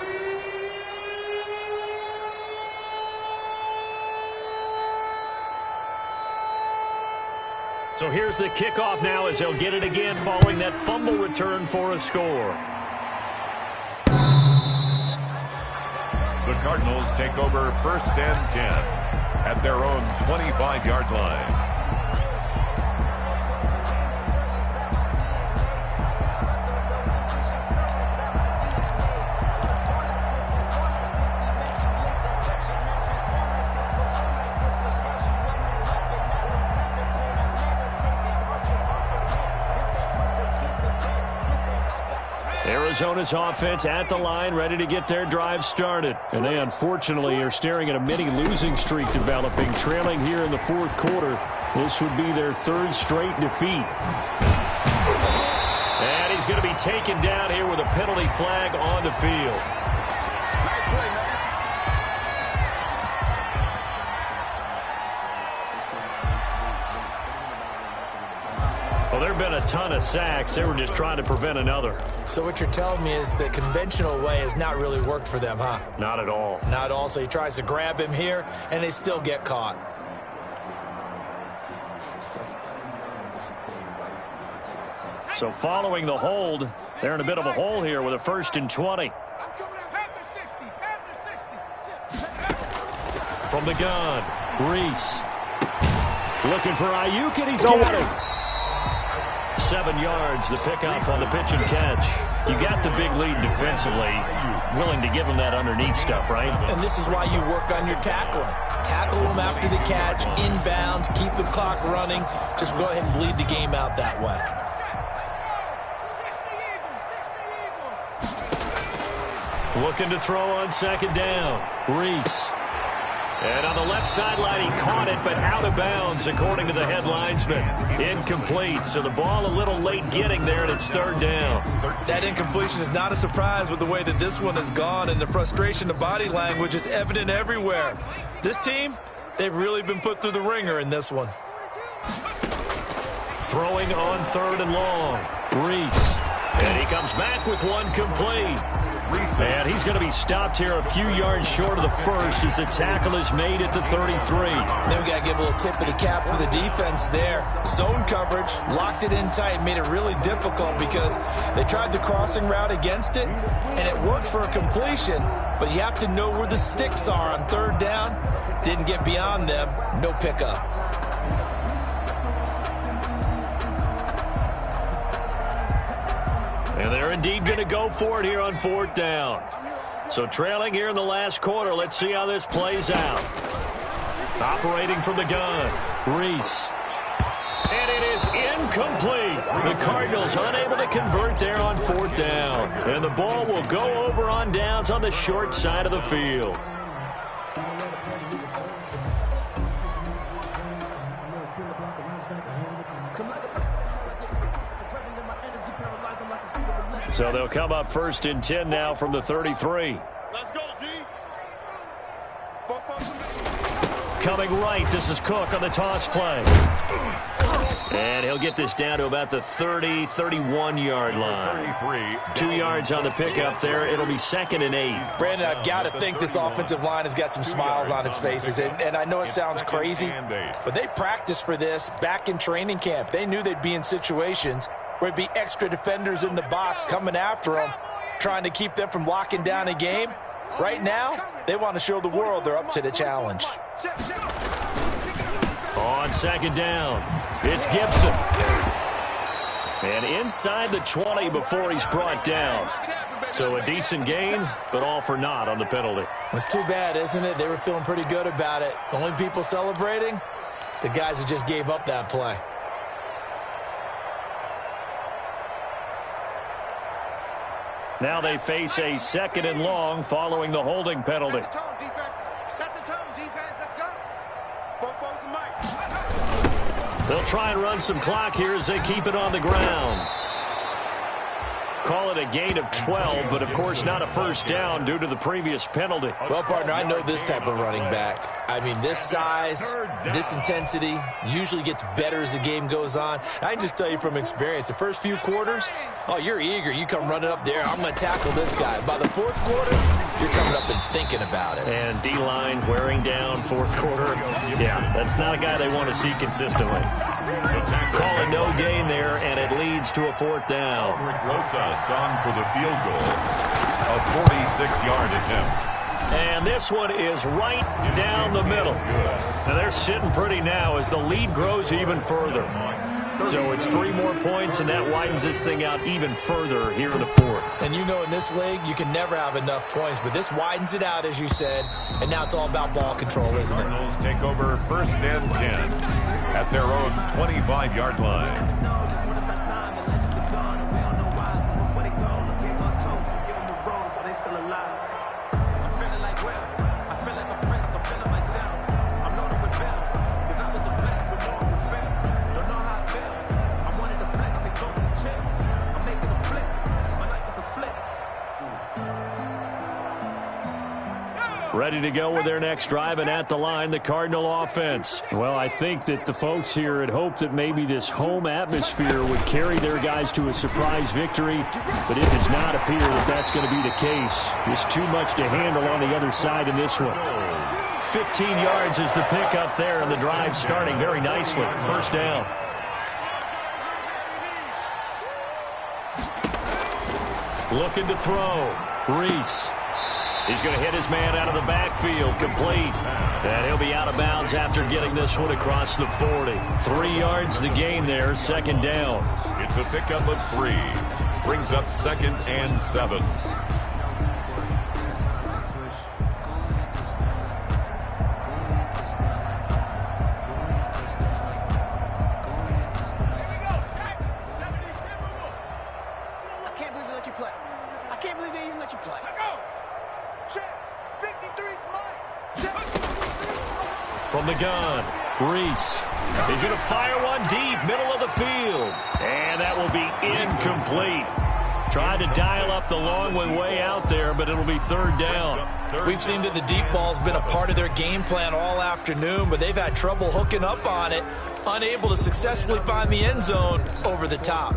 So here's the kickoff now as they'll get it again following that fumble return for a score. The Cardinals take over 1st and 10 at their own 25-yard line. Arizona's offense at the line, ready to get their drive started. And they unfortunately are staring at a mini losing streak developing, trailing here in the 4th quarter. This would be their 3rd straight defeat. And he's going to be taken down here with a penalty flag on the field. Well, there have been a ton of sacks. They were just trying to prevent another. So what you're telling me is the conventional way has not really worked for them, huh? Not at all. Not at all. So he tries to grab him here, and they still get caught. So following the hold, they're in a bit of a hole here with a 1st and 20. From the gun, Reese. Looking for Ayuk, and he's got it. 7 yards, the pickup on the pitch and catch. You got the big lead defensively. Willing to give him that underneath stuff, right? And this is why you work on your tackling. Tackle them after the catch, inbounds, keep the clock running. Just go ahead and bleed the game out that way. Looking to throw on 2nd down. Reese. And on the left sideline, he caught it, but out of bounds, according to the head linesman. Incomplete, so the ball a little late getting there, and it's 3rd down. That incompletion is not a surprise with the way that this one has gone, and the frustration of body language is evident everywhere. This team, they've really been put through the ringer in this one. Throwing on 3rd and long. Reese. And he comes back with one complete. And he's going to be stopped here a few yards short of the 1st as the tackle is made at the 33. Then we got to give a little tip of the cap for the defense there. Zone coverage, locked it in tight, made it really difficult because they tried the crossing route against it, and it worked for a completion, but you have to know where the sticks are on 3rd down. Didn't get beyond them, no pickup. And they're indeed going to go for it here on 4th down. So trailing here in the last quarter. Let's see how this plays out. Operating from the gun, Reese. And it is incomplete. The Cardinals unable to convert there on 4th down. And the ball will go over on downs on the short side of the field. So they'll come up 1st and 10 now from the 33. Let's go, D. Coming right, this is Cook on the toss play. And he'll get this down to about the 30, 31-yard line. 2 yards on the pickup there. It'll be 2nd and 8. Brandon, I've got to think this offensive line has got some smiles on its faces. And I know it sounds crazy, but they practiced for this back in training camp. They knew they'd be in situations where it'd be extra defenders in the box coming after them, trying to keep them from locking down a game. Right now, they want to show the world they're up to the challenge. On 2nd down, it's Gibson. And inside the 20 before he's brought down. So a decent gain, but all for naught on the penalty. It's too bad, isn't it? They were feeling pretty good about it. The only people celebrating, the guys who just gave up that play. Now they face a 2nd and long following the holding penalty. Set the tone, defense. Let's go. They'll try and run some clock here as they keep it on the ground. Call it a gain of 12, but of course not a first down due to the previous penalty. Well, partner, I know this type of running back. I mean, this size, this intensity usually gets better as the game goes on. I can just tell you from experience, the first few quarters, oh, you're eager. You come running up there, I'm going to tackle this guy. By the fourth quarter, you're coming up and thinking about it. And D-line wearing down fourth quarter. Yeah, that's not a guy they want to see consistently. Call a no gain there, and it leads to a fourth down. Rosas on for the field goal. A 46-yard attempt. And this one is right down the middle. Now they're sitting pretty now as the lead grows even further. So it's 3 more points, and that widens this thing out even further here in the fourth. And you know in this league, you can never have enough points, but this widens it out, as you said, and now it's all about ball control, isn't it? Cardinals take over first and 10 at their own 25-yard line. Ready to go with their next drive, and at the line, the Cardinal offense. Well, I think that the folks here had hoped that maybe this home atmosphere would carry their guys to a surprise victory, but it does not appear that that's going to be the case. Just too much to handle on the other side in this one. 15 yards is the pickup there, and the drive starting very nicely. First down. Looking to throw. Reese. He's going to hit his man out of the backfield, complete. And he'll be out of bounds after getting this one across the 40. 3 yards the gain there, second down. It's a pickup of 3. Brings up 2nd and 7. I can't believe they let you play. I can't believe they even let you play. From the gun, Reese. He's going to fire one deep, middle of the field. And that will be incomplete. Tried to dial up the long way out there, but it'll be third down. We've seen that the deep ball's been a part of their game plan all afternoon, but they've had trouble hooking up on it, unable to successfully find the end zone over the top.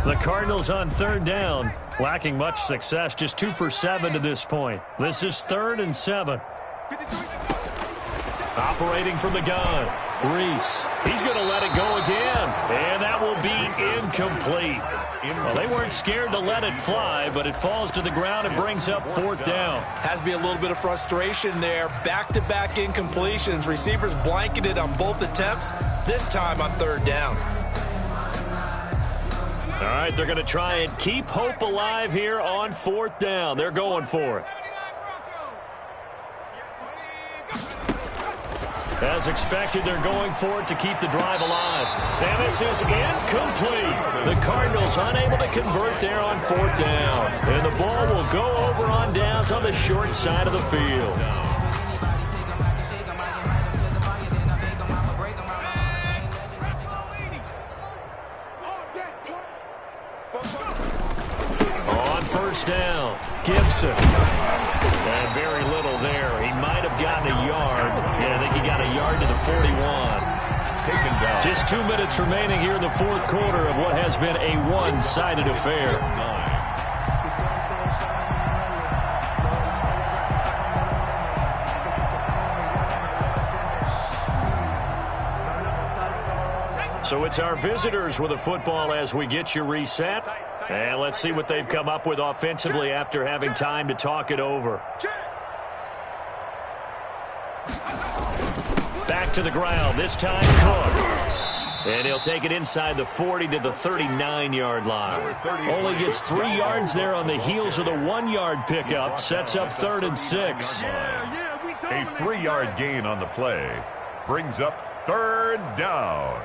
The Cardinals on third down, lacking much success, just 2 for 7 to this point. This is 3rd and 7. Operating from the gun, Reese. He's going to let it go again, and that will be incomplete. Well, they weren't scared to let it fly, but it falls to the ground and brings up fourth down. Has to be a little bit of frustration there. Back-to-back incompletions. Receivers blanketed on both attempts, this time on third down. All right, they're going to try and keep hope alive here on fourth down. They're going for it. As expected, they're going for it to keep the drive alive. And this is incomplete. The Cardinals unable to convert there on fourth down. And the ball will go over on downs on the short side of the field. On first down, Gibson. And very little there. He might have gotten a yard. Yeah, I think he got a yard to the 41. Taken down. Just 2 minutes remaining here in the fourth quarter of what has been a one-sided affair. So it's our visitors with a football as we get you reset. And let's see what they've come up with offensively after having time to talk it over. Back to the ground, this time Cook. And he'll take it inside the 40 to the 39-yard line. Only gets 3 yards there on the heels of the 1-yard pickup. Sets up 3rd and 6. A 3-yard gain on the play brings up 3rd down.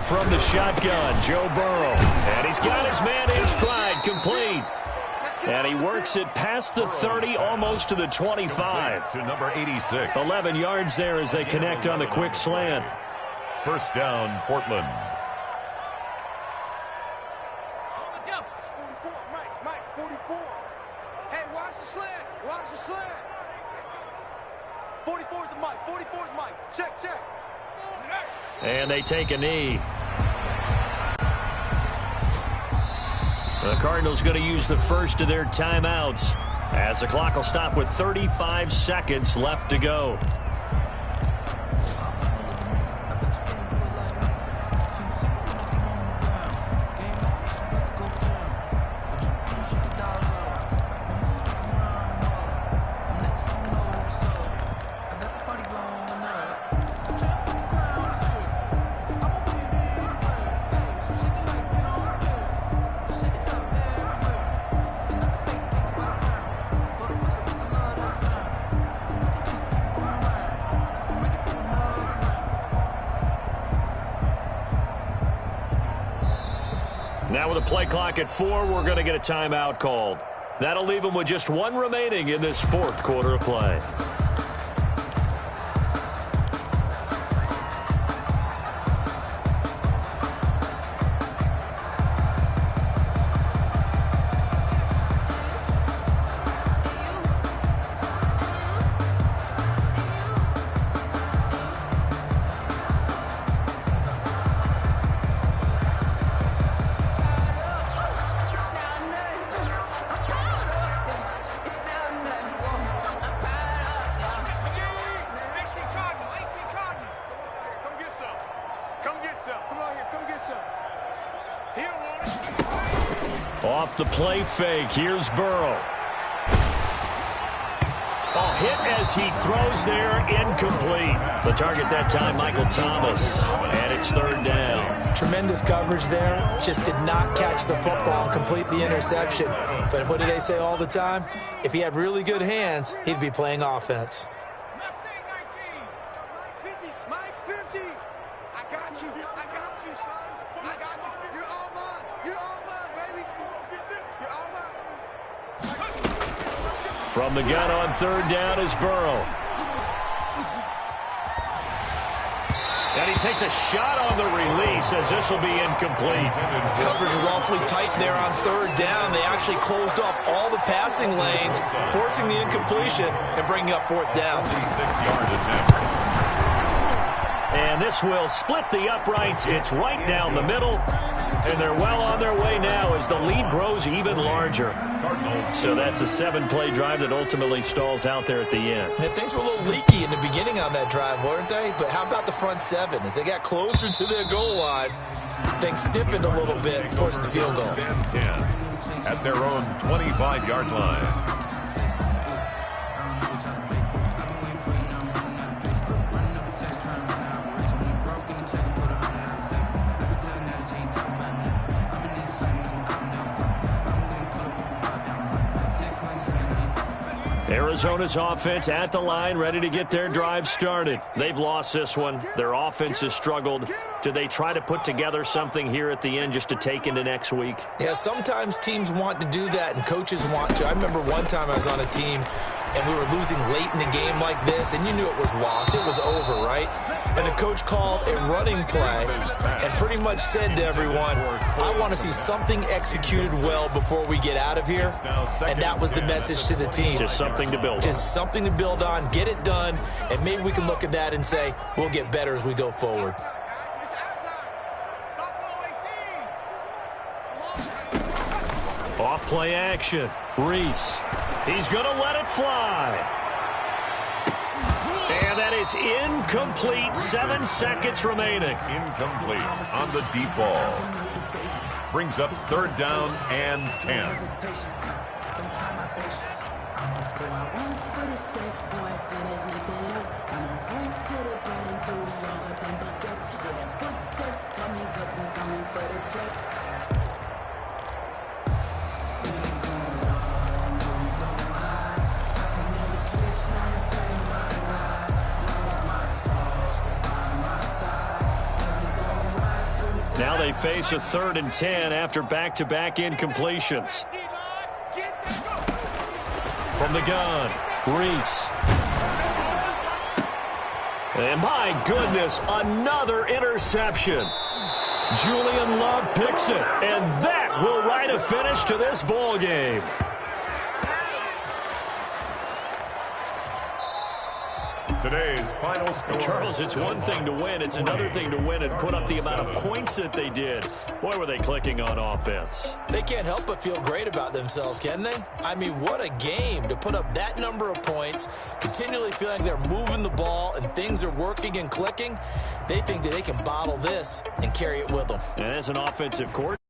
From the shotgun, Joe Burrow. And he's got his man in stride, complete. And he works it past the 30, almost to the 25. To number 86. 11 yards there as they connect on the quick slant. First down, Portland. Mike, 44. Hey, watch the slant. Watch the slant. 44's the Mike. 44's Mike. Check. And they take a knee. The Cardinals going to use the first of their timeouts as the clock will stop with 35 seconds left to go. Now with a play clock at 4, we're going to get a timeout called. That'll leave them with just one remaining in this fourth quarter of play. Off the play fake, here's Burrow. Oh, hit as he throws there, incomplete. The target that time, Michael Thomas, and it's third down. Tremendous coverage there. Just did not catch the football and complete the interception. But what do they say all the time? If he had really good hands, he'd be playing offense. Mike 50. I got you, son. I got you. You're all mine. You're all mine, baby. You're all mine. From the gun on third down is Burrow. And he takes a shot on the release as this will be incomplete. Coverage was awfully tight there on third down. They actually closed off all the passing lanes, forcing the incompletion and bringing up fourth down. 36-yard attempt. And this will split the uprights. It's right down the middle. And they're well on their way now as the lead grows even larger. So that's a 7-play drive that ultimately stalls out there at the end. And things were a little leaky in the beginning on that drive, weren't they? But how about the front seven? As they got closer to their goal line, things stiffened a little bit, forced the field goal. 10 at their own 25-yard line. Arizona's offense at the line, ready to get their drive started. They've lost this one. Their offense has struggled. Do they try to put together something here at the end just to take into next week? Yeah, sometimes teams want to do that and coaches want to. I remember one time I was on a team and we were losing late in a game like this, and you knew it was lost. It was over, right? And the coach called a running play and pretty much said to everyone, I want to see something executed well before we get out of here. And that was the message to the team. Just something to build on. Just something to build on, get it done, and maybe we can look at that and say, we'll get better as we go forward. Off play action. Reese. He's going to let it fly. And that is incomplete. 7 seconds remaining. Incomplete on the deep ball. Brings up third down and 10. they face a 3rd and 10 after back-to-back incompletions. From the gun, Reese. And my goodness, another interception. Julian Love picks it, and that will write a finish to this ball game. Today's final score. Charles, it's one thing to win. It's another thing to win and put up the amount of points that they did. Boy, were they clicking on offense. They can't help but feel great about themselves, can they? I mean, what a game to put up that number of points, continually feeling like they're moving the ball and things are working and clicking. They think that they can bottle this and carry it with them. And as an offensive coordinator,